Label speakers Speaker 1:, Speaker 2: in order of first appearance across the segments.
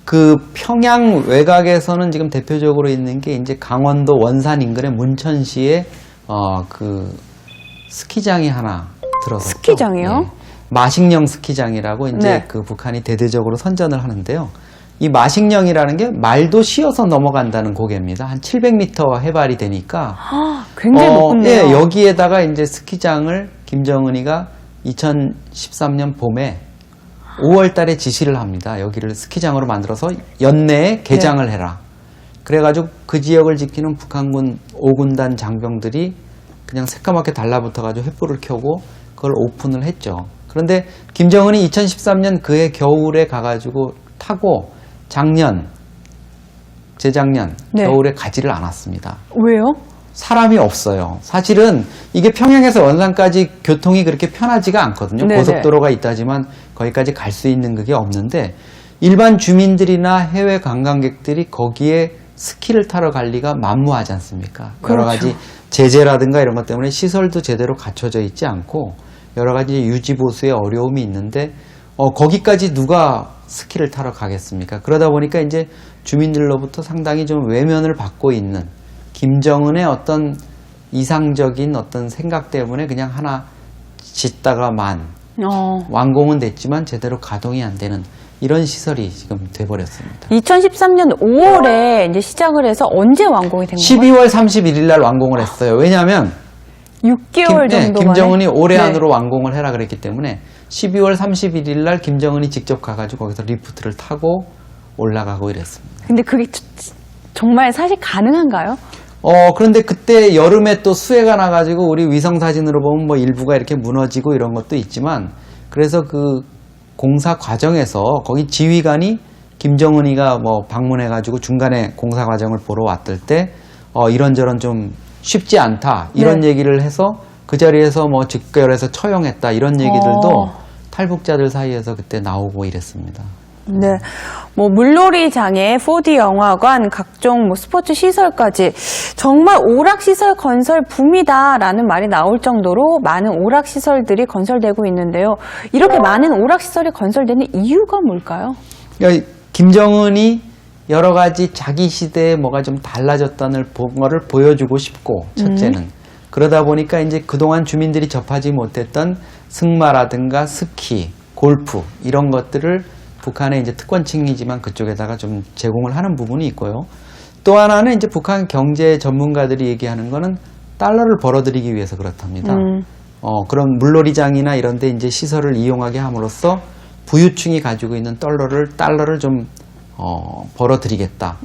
Speaker 1: 그 평양 외곽에서는 지금 대표적으로 있는 게 이제 강원도 원산 인근의 문천시에 그 스키장이 하나 들어섰죠.
Speaker 2: 스키장이요?
Speaker 1: 네. 마식령 스키장이라고 이제
Speaker 2: 네.
Speaker 1: 그 북한이 대대적으로 선전을 하는데요. 이 마식령이라는 게 말도 씌어서 넘어간다는 고개입니다. 한 700m 해발이 되니까
Speaker 2: 굉장히 높네요.
Speaker 1: 예, 여기에다가 이제 스키장을 김정은이가 2013년 봄에 5월 달에 지시를 합니다. 여기를 스키장으로 만들어서 연내에 개장을 해라. 그래가지고 그 지역을 지키는 북한군 5군단 장병들이 그냥 새까맣게 달라붙어가지고 횃불을 켜고 그걸 오픈을 했죠. 그런데 김정은이 2013년 그해 겨울에 가가지고 타고 재작년
Speaker 2: 네.
Speaker 1: 겨울에 가지를 않았습니다.
Speaker 2: 왜요?
Speaker 1: 사람이 없어요. 사실은 이게 평양에서 원산까지 교통이 그렇게 편하지가 않거든요.
Speaker 2: 네네.
Speaker 1: 고속도로가 있다지만 거기까지 갈 수 있는 그게 없는데 일반 주민들이나 해외 관광객들이 거기에 스키를 타러 갈 리가 만무하지 않습니까?
Speaker 2: 그렇죠.
Speaker 1: 여러 가지 제재라든가 이런 것 때문에 시설도 제대로 갖춰져 있지 않고 여러 가지 유지 보수에 어려움이 있는데 거기까지 누가 스키를 타러 가겠습니까? 그러다 보니까 이제 주민들로부터 상당히 좀 외면을 받고 있는 김정은의 어떤 이상적인 어떤 생각 때문에 그냥 하나 짓다가만 완공은 됐지만 제대로 가동이 안 되는 이런 시설이 지금 돼버렸습니다.
Speaker 2: 2013년 5월에 이제 시작을 해서 언제 완공이 된 건가요?
Speaker 1: 12월 31일 날 완공을 했어요. 왜냐하면
Speaker 2: 6개월 정도
Speaker 1: 김정은이 올해
Speaker 2: 네.
Speaker 1: 안으로 완공을 해라 그랬기 때문에 12월 31일 날 김정은이 직접 가가지고 거기서 리프트를 타고 올라가고 이랬습니다.
Speaker 2: 근데 그게 정말 사실 가능한가요?
Speaker 1: 그런데 그때 여름에 또 수해가 나가지고 우리 위성 사진으로 보면 뭐 일부가 이렇게 무너지고 이런 것도 있지만 그래서 그 공사 과정에서 거기 지휘관이 김정은이가 뭐 방문해가지고 중간에 공사 과정을 보러 왔을 때 이런저런 좀 쉽지 않다 이런
Speaker 2: 네.
Speaker 1: 얘기를 해서 그 자리에서 뭐 직결해서 처형했다 이런 얘기들도 탈북자들 사이에서 그때 나오고 이랬습니다.
Speaker 2: 네, 뭐 물놀이장에 4D 영화관, 각종 뭐 스포츠 시설까지 정말 오락 시설 건설 붐이다라는 말이 나올 정도로 많은 오락 시설들이 건설되고 있는데요. 이렇게 많은 오락 시설이 건설되는 이유가 뭘까요?
Speaker 1: 그러니까 김정은이 여러 가지 자기 시대에 뭐가 좀 달라졌다는 거를 보여주고 싶고 첫째는 그러다 보니까 이제 그동안 주민들이 접하지 못했던 승마라든가 스키, 골프 이런 것들을 북한의 이제 특권층이지만 그쪽에다가 좀 제공을 하는 부분이 있고요. 또 하나는 이제 북한 경제 전문가들이 얘기하는 거는 달러를 벌어들이기 위해서 그렇답니다. 그런 물놀이장이나 이런 데 이제 시설을 이용하게 함으로써 부유층이 가지고 있는 달러를 좀 벌어들이겠다.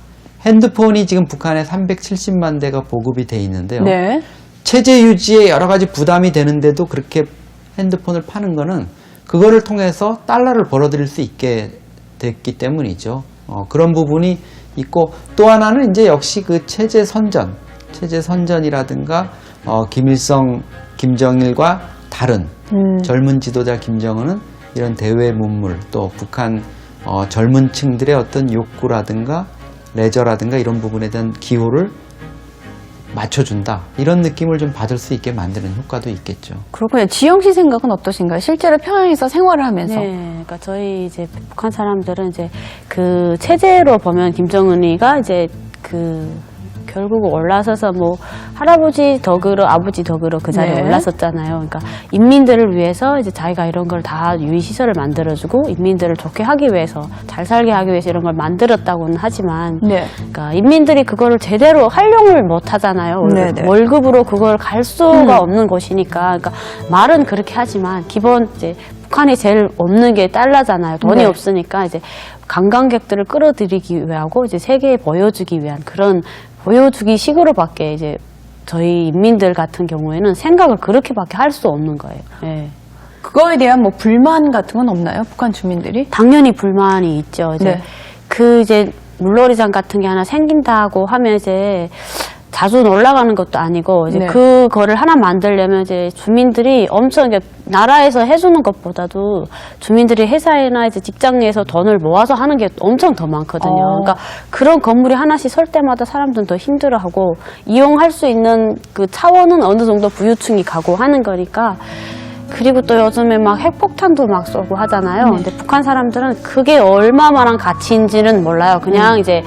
Speaker 1: 핸드폰이 지금 북한에 370만 대가 보급이 돼 있는데요.
Speaker 2: 네.
Speaker 1: 체제 유지에 여러 가지 부담이 되는데도 그렇게 핸드폰을 파는 거는 그거를 통해서 달러를 벌어들일 수 있게 됐기 때문이죠. 그런 부분이 있고 또 하나는 이제 역시 그 체제 선전이라든가 김일성, 김정일과 다른 젊은 지도자 김정은은 이런 대외 문물 또 북한 젊은 층들의 어떤 욕구라든가 레저라든가 이런 부분에 대한 기호를 맞춰준다. 이런 느낌을 좀 받을 수 있게 만드는 효과도 있겠죠.
Speaker 2: 그렇군요. 지영 씨 생각은 어떠신가요? 실제로 평양에서 생활을 하면서.
Speaker 3: 네, 그러니까 저희 이제 북한 사람들은 이제 그 체제로 보면 김정은이가 이제 결국 올라서서 뭐 할아버지 덕으로 아버지 덕으로 그 자리에
Speaker 2: 네.
Speaker 3: 올랐었잖아요. 그러니까 인민들을 위해서 이제 자기가 이런 걸 다 유의 시설을 만들어주고 인민들을 좋게 하기 위해서 잘 살게 하기 위해서 이런 걸 만들었다고는 하지만,
Speaker 2: 네.
Speaker 3: 그러니까 인민들이 그거를 제대로 활용을 못 하잖아요.
Speaker 2: 네, 네.
Speaker 3: 월급으로 그걸 갈 수가 없는 곳이니까. 그러니까 말은 그렇게 하지만 기본 이제 북한이 제일 없는 게 달러잖아요. 돈이
Speaker 2: 네.
Speaker 3: 없으니까 이제 관광객들을 끌어들이기 위하고 이제 세계에 보여주기 위한 그런 보여주기 식으로밖에 이제 저희 인민들 같은 경우에는 생각을 그렇게밖에 할 수 없는 거예요. 네.
Speaker 2: 그거에 대한 뭐 불만 같은 건 없나요? 북한 주민들이?
Speaker 3: 당연히 불만이 있죠. 이제
Speaker 2: 네.
Speaker 3: 이제 물놀이장 같은 게 하나 생긴다고 하면 이제 자주 놀러가는 것도 아니고 이제
Speaker 2: 네.
Speaker 3: 그거를 하나 만들려면 이제 주민들이 엄청 이제 나라에서 해주는 것보다도 주민들이 회사나 이제 직장 내에서 돈을 모아서 하는 게 엄청 더 많거든요. 그러니까 그런 건물이 하나씩 설 때마다 사람들은 더 힘들어하고 이용할 수 있는 그 차원은 어느 정도 부유층이 가고 하는 거니까 그리고 또 요즘에 막 핵폭탄도 막 쏘고 하잖아요. 근데 북한 사람들은 그게 얼마만한 가치인지는 몰라요. 그냥 이제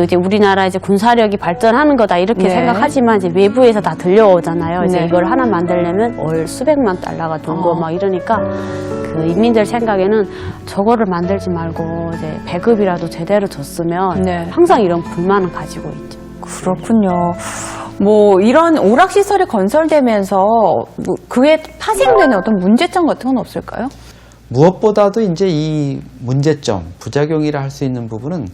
Speaker 3: 이제 우리나라 이제 군사력이 발전하는 거다 이렇게
Speaker 2: 네.
Speaker 3: 생각하지만 이제 외부에서 다 들려오잖아요. 이제
Speaker 2: 네.
Speaker 3: 이걸 하나 만들려면 월 수백만 달러가 들고 막 이러니까 그 인민들 생각에는 저거를 만들지 말고 이제 배급이라도 제대로 줬으면
Speaker 2: 네.
Speaker 3: 항상 이런 불만은 가지고 있죠.
Speaker 2: 그렇군요. 뭐 이런 오락시설이 건설되면서 뭐 그에 파생되는 어떤 문제점 같은 건 없을까요?
Speaker 1: 무엇보다도 이제 이 문제점, 부작용이라 할 수 있는 부분은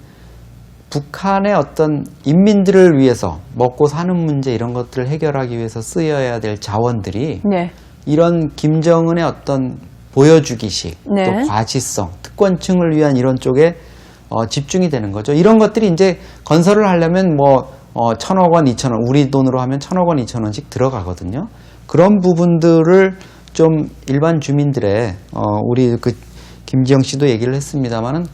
Speaker 1: 북한의 어떤 인민들을 위해서 먹고 사는 문제 이런 것들을 해결하기 위해서 쓰여야 될 자원들이
Speaker 2: 네.
Speaker 1: 이런 김정은의 어떤 보여주기식,
Speaker 2: 네.
Speaker 1: 또 과시성, 특권층을 위한 이런 쪽에 집중이 되는 거죠. 이런 것들이 이제 건설을 하려면 뭐 1,000억 원, 2,000원, 우리 돈으로 하면 1,000억 원, 2,000원씩 들어가거든요. 그런 부분들을 좀 일반 주민들의 우리 그 김지영 씨도 얘기를 했습니다마는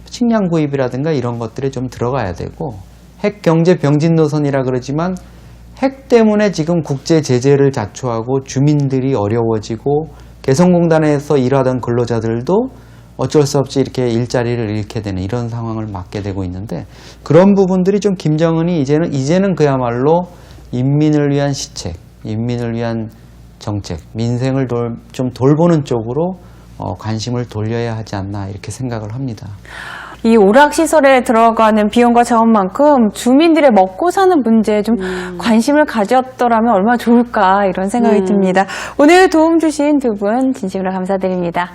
Speaker 1: 식량 구입이라든가 이런 것들에 좀 들어가야 되고, 핵 경제 병진 노선이라 그러지만 핵 때문에 지금 국제 제재를 자초하고 주민들이 어려워지고 개성공단에서 일하던 근로자들도 어쩔 수 없이 이렇게 일자리를 잃게 되는 이런 상황을 맞게 되고 있는데, 그런 부분들이 좀 김정은이 이제는 그야말로 인민을 위한 시책, 인민을 위한 정책, 민생을 좀 돌보는 쪽으로 관심을 돌려야 하지 않나 이렇게 생각을 합니다.
Speaker 2: 이 오락시설에 들어가는 비용과 자원만큼 주민들의 먹고 사는 문제에 좀 관심을 가졌더라면 얼마나 좋을까 이런 생각이 듭니다. 오늘 도움 주신 두 분 진심으로 감사드립니다.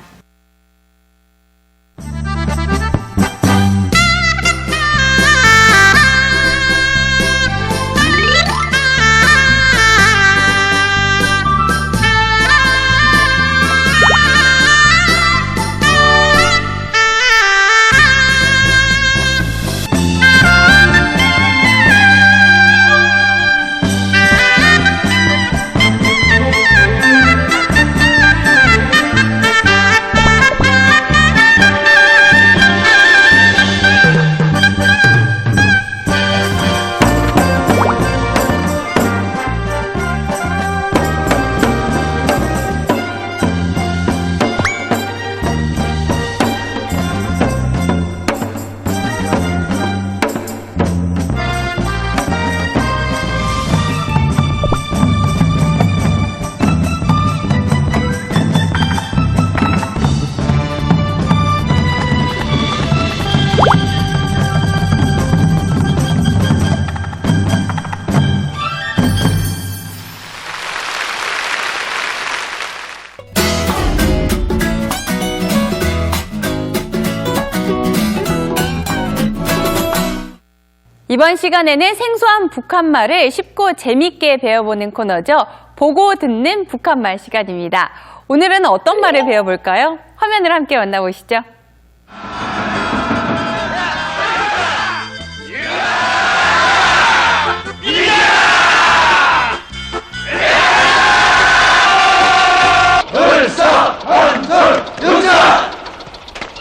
Speaker 2: 이번 시간에는 생소한 북한말을 쉽고 재밌게 배워보는 코너죠. 보고 듣는 북한말 시간입니다. 오늘은 어떤 말을 배워볼까요? 화면을 함께 만나보시죠.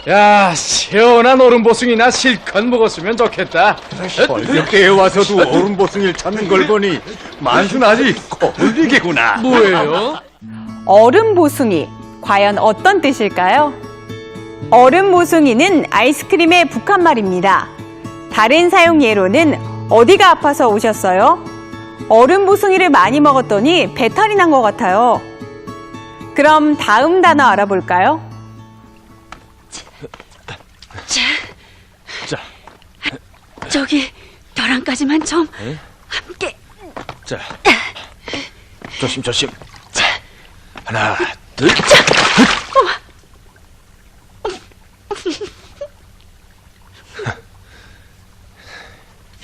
Speaker 4: 야, 시원한 얼음보숭이나 실컷 먹었으면 좋겠다.
Speaker 5: 월급대에 와서도 얼음보숭이를 찾는 걸 보니 만수는 아직 거물리개구나.
Speaker 4: 뭐예요?
Speaker 2: 얼음보숭이, 과연 어떤 뜻일까요? 얼음보숭이는 아이스크림의 북한말입니다. 다른 사용 예로는 어디가 아파서 오셨어요? 얼음보숭이를 많이 먹었더니 배탈이 난 것 같아요. 그럼 다음 단어 알아볼까요?
Speaker 5: 자,
Speaker 6: 저기 벼랑까지만 좀 함께.
Speaker 5: 자, 조심. 하나, 둘.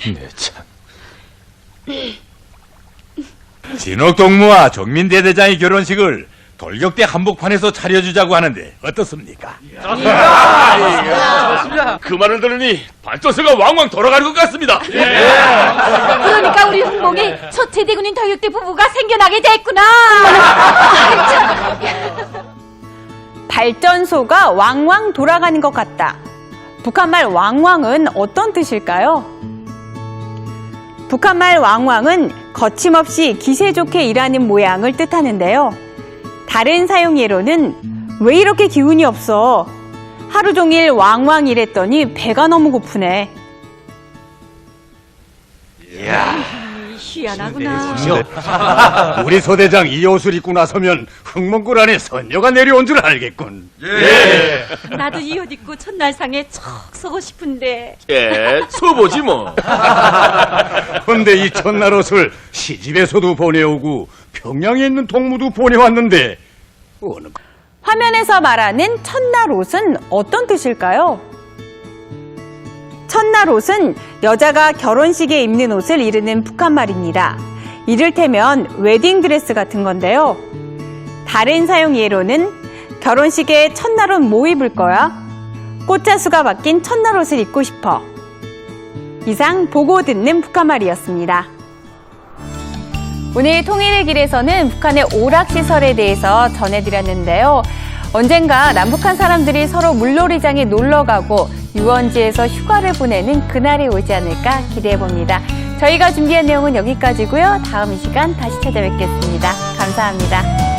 Speaker 5: 네, 참. 진옥동무와 정민대대장의 결혼식을 돌격대 한복판에서 차려주자고 하는데 어떻습니까?
Speaker 4: 그 말을 들으니 발전소가 왕왕 돌아가는 것 같습니다.
Speaker 6: 그러니까 우리 흥봉에 첫 제대군인 덕육대 부부가 생겨나게 됐구나.
Speaker 2: 발전소가 왕왕 돌아가는 것 같다. 북한말 왕왕은 어떤 뜻일까요? 북한말 왕왕은 거침없이 기세 좋게 일하는 모양을 뜻하는데요. 다른 사용 예로는 왜 이렇게 기운이 없어? 하루 종일 왕왕 일했더니 배가 너무 고프네.
Speaker 6: 희한하구나.
Speaker 5: 우리 소대장 이 옷을 입고 나서면 흥문굴 안에 선녀가 내려온 줄 알겠군.
Speaker 6: 나도 이 옷 입고 첫날상에 척 서고 싶은데.
Speaker 4: 서보지 뭐.
Speaker 5: 근데 이 첫날 옷을 시집에서도 보내오고 평양에 있는 동무도 보내왔는데 어느
Speaker 2: 화면에서 말하는 첫날 옷은 어떤 뜻일까요? 첫날 옷은 여자가 결혼식에 입는 옷을 이르는 북한말입니다. 이를테면 웨딩드레스 같은 건데요. 다른 사용 예로는 결혼식에 첫날 옷 뭐 입을 거야? 꽃자수가 바뀐 첫날 옷을 입고 싶어. 이상 보고 듣는 북한말이었습니다. 오늘 통일의 길에서는 북한의 오락시설에 대해서 전해드렸는데요. 언젠가 남북한 사람들이 서로 물놀이장에 놀러가고 유원지에서 휴가를 보내는 그날이 오지 않을까 기대해봅니다. 저희가 준비한 내용은 여기까지고요. 다음 이 시간 다시 찾아뵙겠습니다. 감사합니다.